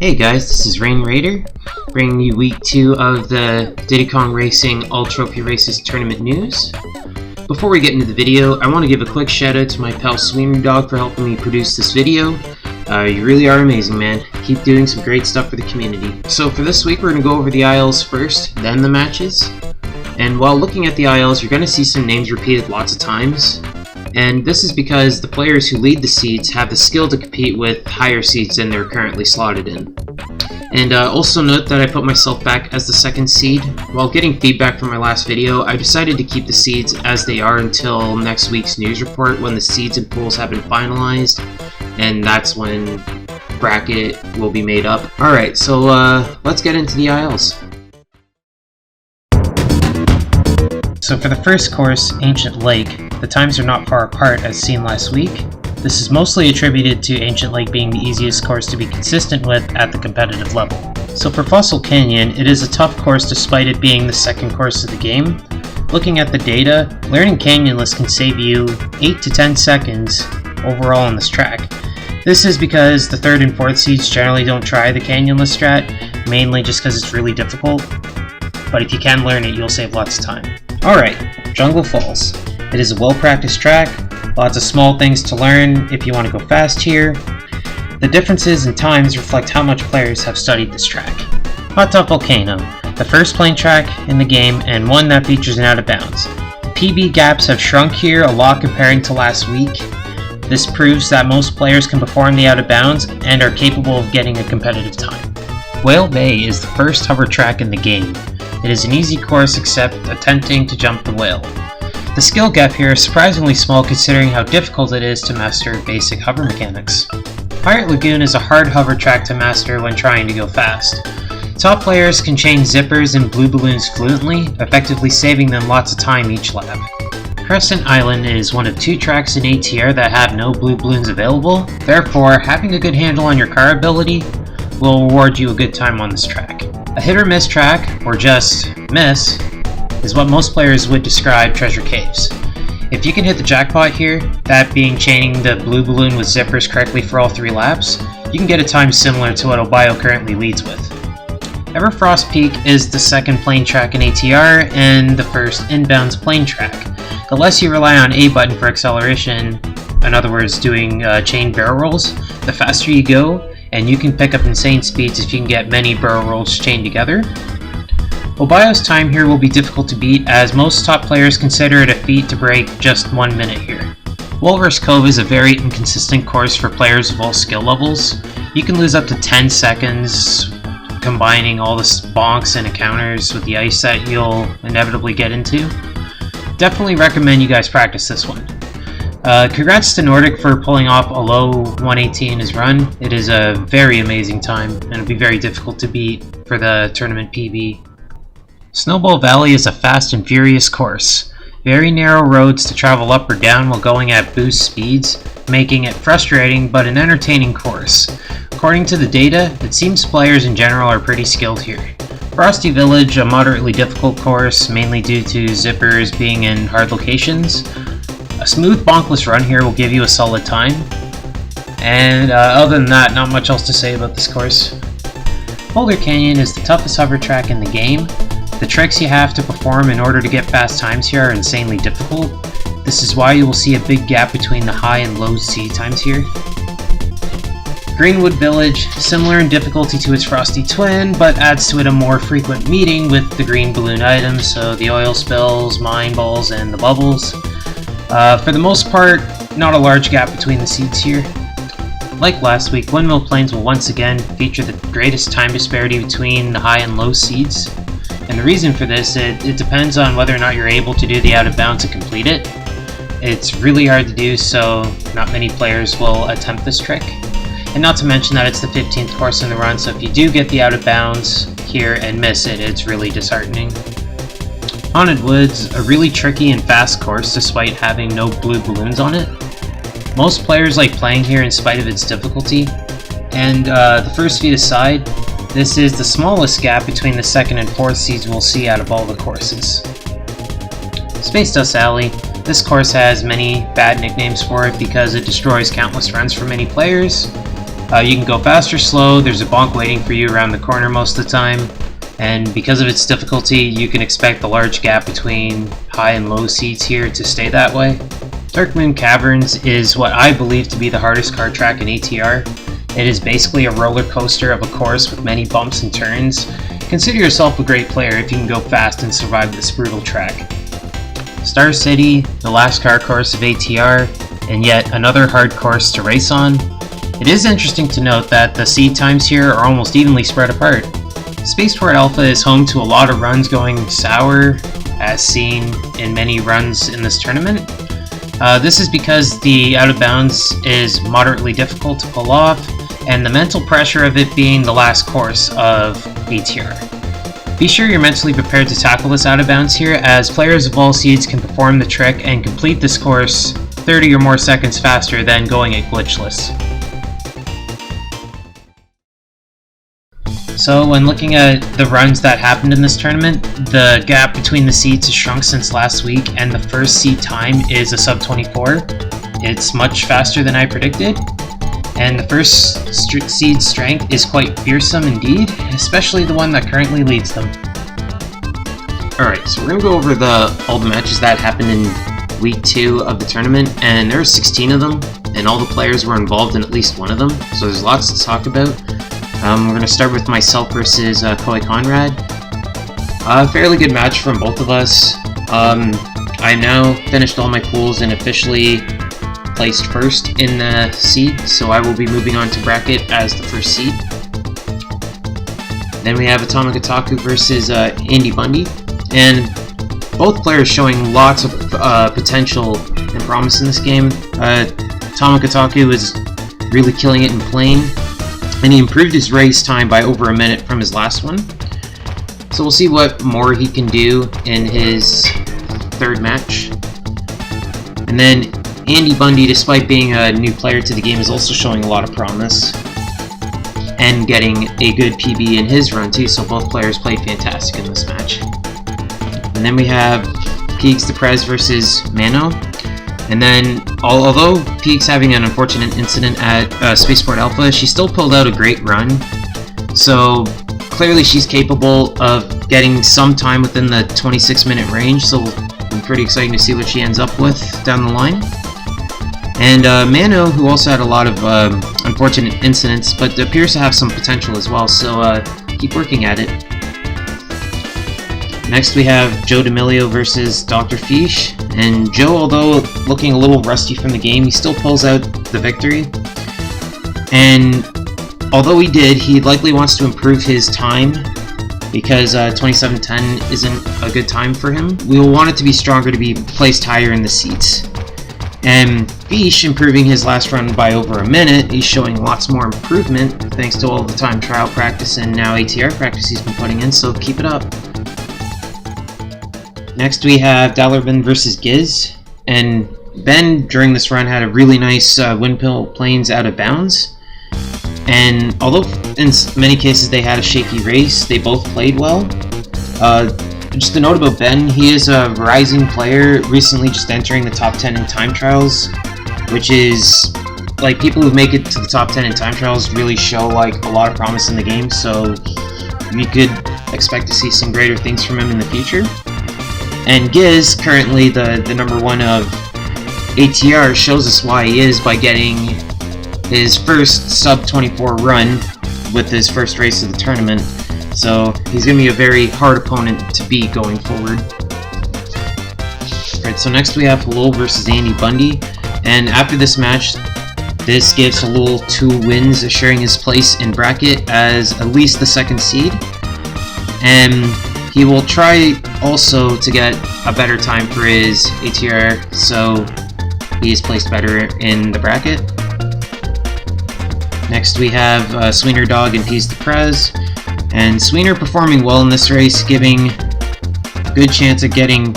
Hey guys, this is RainRaider, bringing you week 2 of the Diddy Kong Racing All Trophy Races Tournament news. Before we get into the video, I want to give a quick shout out to my pal Sweenerdog for helping me produce this video. You really are amazing, man. Keep doing some great stuff for the community. So for this week, we're going to go over the aisles first, then the matches. And while looking at the aisles, you're going to see some names repeated lots of times. And this is because the players who lead the seeds have the skill to compete with higher seeds than they're currently slotted in. And also note that I put myself back as the second seed. While getting feedback from my last video, I decided to keep the seeds as they are until next week's news report when the seeds and pools have been finalized, and that's when bracket will be made up. Alright, so let's get into the aisles. So for the first course, Ancient Lake, the times are not far apart as seen last week. This is mostly attributed to Ancient Lake being the easiest course to be consistent with at the competitive level. So for Fossil Canyon, it is a tough course despite it being the second course of the game. Looking at the data, learning Canyonless can save you 8 to 10 seconds overall on this track. This is because the 3rd and 4th seeds generally don't try the Canyonless strat, mainly just because it's really difficult. But if you can learn it, you'll save lots of time. Alright, Jungle Falls. It is a well-practiced track, lots of small things to learn if you want to go fast here. The differences in times reflect how much players have studied this track. Hot Top Volcano, the first plane track in the game and one that features an out of bounds. The PB gaps have shrunk here a lot comparing to last week. This proves that most players can perform the out of bounds and are capable of getting a competitive time. Whale Bay is the first hover track in the game. It is an easy course except attempting to jump the whale. The skill gap here is surprisingly small considering how difficult it is to master basic hover mechanics. Pirate Lagoon is a hard hover track to master when trying to go fast. Top players can chain zippers and blue balloons fluently, effectively saving them lots of time each lap. Crescent Island is one of 2 tracks in ATR that have no blue balloons available, therefore having a good handle on your car ability will reward you a good time on this track. A hit or miss track, or just miss, is what most players would describe Treasure Caves. If you can hit the jackpot here, that being chaining the blue balloon with zippers correctly for all 3 laps, you can get a time similar to what Obio currently leads with. Everfrost Peak is the second plane track in ATR and the first inbounds plane track. The less you rely on A button for acceleration, in other words doing chain barrel rolls, the faster you go, and you can pick up insane speeds if you can get many barrel rolls chained together. Obio's time here will be difficult to beat as most top players consider it a feat to break just 1 minute here. Walrus Cove is a very inconsistent course for players of all skill levels. You can lose up to 10 seconds combining all the bonks and encounters with the ice that you'll inevitably get into. Definitely recommend you guys practice this one. Congrats to Nordic for pulling off a low 118 in his run. It is a very amazing time and it'll be very difficult to beat for the tournament PB. Snowball Valley is a fast and furious course. Very narrow roads to travel up or down while going at boost speeds, making it frustrating but an entertaining course. According to the data, it seems players in general are pretty skilled here. Frosty Village, a moderately difficult course, mainly due to zippers being in hard locations. A smooth bonkless run here will give you a solid time. And other than that, not much else to say about this course. Boulder Canyon is the toughest hover track in the game. The tricks you have to perform in order to get fast times here are insanely difficult. This is why you will see a big gap between the high and low seed times here. Greenwood Village, similar in difficulty to its Frosty twin, but adds to it a more frequent meeting with the green balloon items, so the oil spills, mine balls, and the bubbles. For the most part, not a large gap between the seeds here. Like last week, Windmill Plains will once again feature the greatest time disparity between the high and low seeds. And the reason for this, it depends on whether or not you're able to do the out of bounds and complete it. It's really hard to do, so not many players will attempt this trick. And not to mention that it's the 15th course in the run, so if you do get the out of bounds here and miss it, it's really disheartening. Haunted Woods, a really tricky and fast course despite having no blue balloons on it. Most players like playing here in spite of its difficulty. And the first feed aside, this is the smallest gap between the 2nd and 4th seeds we'll see out of all the courses. Space Dust Alley. This course has many bad nicknames for it because it destroys countless runs for many players. You can go fast or slow, there's a bonk waiting for you around the corner most of the time, and because of its difficulty, you can expect the large gap between high and low seats here to stay that way. Dark Moon Caverns is what I believe to be the hardest kart track in ATR. It is basically a roller coaster of a course with many bumps and turns. Consider yourself a great player if you can go fast and survive this brutal track. Star City, the last car course of ATR, and yet another hard course to race on. It is interesting to note that the seed times here are almost evenly spread apart. Spaceport Alpha is home to a lot of runs going sour, as seen in many runs in this tournament. This is because the out of bounds is moderately difficult to pull off, and the mental pressure of it being the last course of ATR. Be sure you're mentally prepared to tackle this out of bounds here, as players of all seeds can perform the trick and complete this course 30 or more seconds faster than going it glitchless. So when looking at the runs that happened in this tournament, the gap between the seeds has shrunk since last week, and the first seed time is a sub 24. It's much faster than I predicted, and the first seed strength is quite fearsome indeed, especially the one that currently leads them. Alright, so we're going to go over all the matches that happened in week 2 of the tournament, and there were 16 of them, and all the players were involved in at least one of them, so there's lots to talk about. We're going to start with myself versus Koi Conrad. A fairly good match from both of us. I now finished all my pools and officially placed first in the seed, so I will be moving on to bracket as the first seed. Then we have Atomic Otaku versus Andy Bundy, and both players showing lots of potential and promise in this game. Atomic Otaku is really killing it in plane, and he improved his race time by over a minute from his last one. So we'll see what more he can do in his third match. And then Andy Bundy, despite being a new player to the game, is also showing a lot of promise and getting a good PB in his run too, so both players played fantastic in this match. And then we have Peaks Deprez versus Mano. And then, although Peaks having an unfortunate incident at Spaceport Alpha, she still pulled out a great run. So clearly she's capable of getting some time within the 26-minute range, so it'll be pretty exciting to see what she ends up with down the line. And Mano, who also had a lot of unfortunate incidents, but appears to have some potential as well, so keep working at it. Next we have Joe D'Amelio versus Dr. Fish, and Joe, although looking a little rusty from the game, he still pulls out the victory. And although he likely wants to improve his time, because 27:10 isn't a good time for him. We will want it to be stronger to be placed higher in the seats. And Fish improving his last run by over a minute, he's showing lots more improvement thanks to all the time trial practice and now ATR practice he's been putting in, so keep it up. Next we have Dallerben versus Giz, and Ben during this run had a really nice windmill planes out of bounds, and although in many cases they had a shaky race, they both played well. Just a note about Ben, he is a rising player, recently just entering the top 10 in time trials, which is, like, people who make it to the top 10 in time trials really show like a lot of promise in the game, so we could expect to see some greater things from him in the future. And Giz, currently the number 1 of ATR, shows us why he is by getting his first sub 24 run with his first race of the tournament. So he's going to be a very hard opponent to beat going forward. Alright, so next we have Halul versus Andy Bundy, and after this match, this gives Halul 2 wins, assuring his place in bracket as at least the 2nd seed. And he will try also to get a better time for his ATR, so he is placed better in the bracket. Next we have Sweenerdog and Peace Deprez, and Sweener performing well in this race, giving a good chance of getting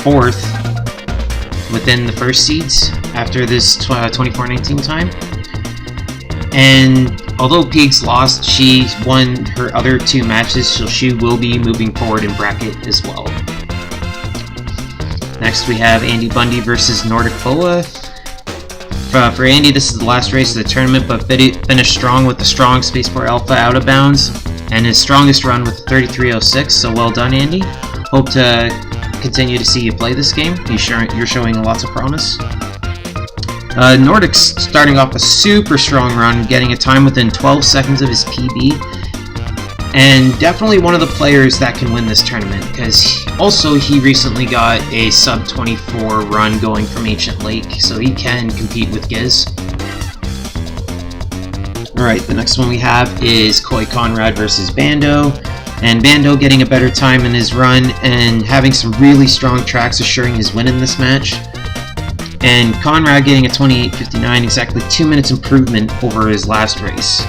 4th within the first seeds after this 24-19 time. And although Peaks lost, she won her other 2 matches, so she will be moving forward in bracket as well. Next we have Andy Bundy versus Nordic Boa. For Andy, this is the last race of the tournament, but finished strong with the strong Spaceport Alpha out of bounds, and his strongest run with 33.06, so well done, Andy. Hope to continue to see you play this game. You're showing lots of promise. Nordic's starting off a super strong run, getting a time within 12 seconds of his PB, and definitely one of the players that can win this tournament, because he recently got a sub 24 run going from Ancient Lake, so he can compete with Giz. Alright, the next one we have is Koi Conrad versus Bando, and Bando getting a better time in his run and having some really strong tracks assuring his win in this match. And Conrad getting a 28.59, exactly 2 minutes improvement over his last race,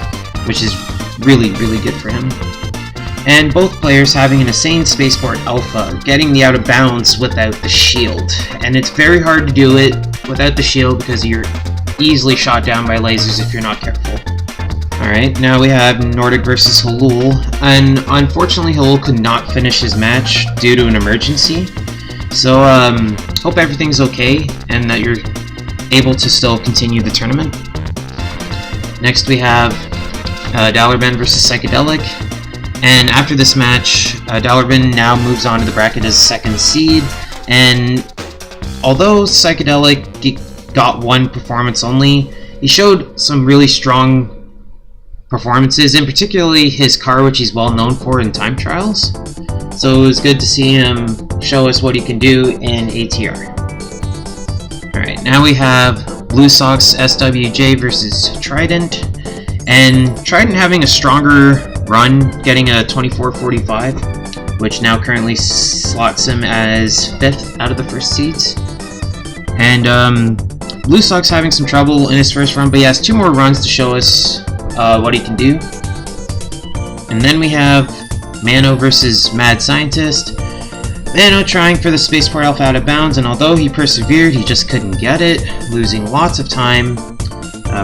which is really good for him. And both players having an insane Spaceport Alpha, getting the out of bounds without the shield. And it's very hard to do it without the shield because you're easily shot down by lasers if you're not careful. Alright, now we have Nordic versus Halul, and unfortunately Halul could not finish his match due to an emergency. So, hope everything's okay and that you're able to still continue the tournament. Next we have Dallarben versus Psychedelic, and after this match, Dallarben now moves on to the bracket as second seed, and although Psychedelic got one performance only, he showed some really strong performances, and particularly his car, which he's well known for in time trials. So it was good to see him show us what he can do in ATR. Alright, now we have Blue Sox SWJ versus Trident, and Trident having a stronger run, getting a 24.45, which now currently slots him as 5th out of the first seeds. And Blue Sox having some trouble in his first run, but he has 2 more runs to show us what he can do. And then we have Mano versus Mad Scientist. Mano trying for the Spaceport Alpha out of bounds, and although he persevered, he just couldn't get it, losing lots of time.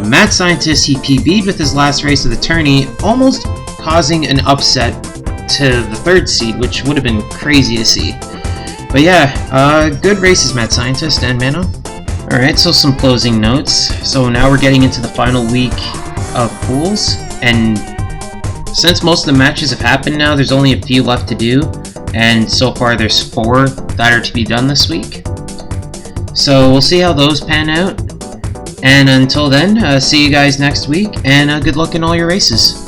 Mad Scientist, he PB'd with his last race of the tourney, almost causing an upset to the 3rd seed, which would have been crazy to see. But yeah, good races, Mad Scientist and Mano. Alright, so some closing notes. So now we're getting into the final week of pools, and since most of the matches have happened now, there's only a few left to do, and so far there's 4 that are to be done this week. So we'll see how those pan out, and until then, see you guys next week, and good luck in all your races.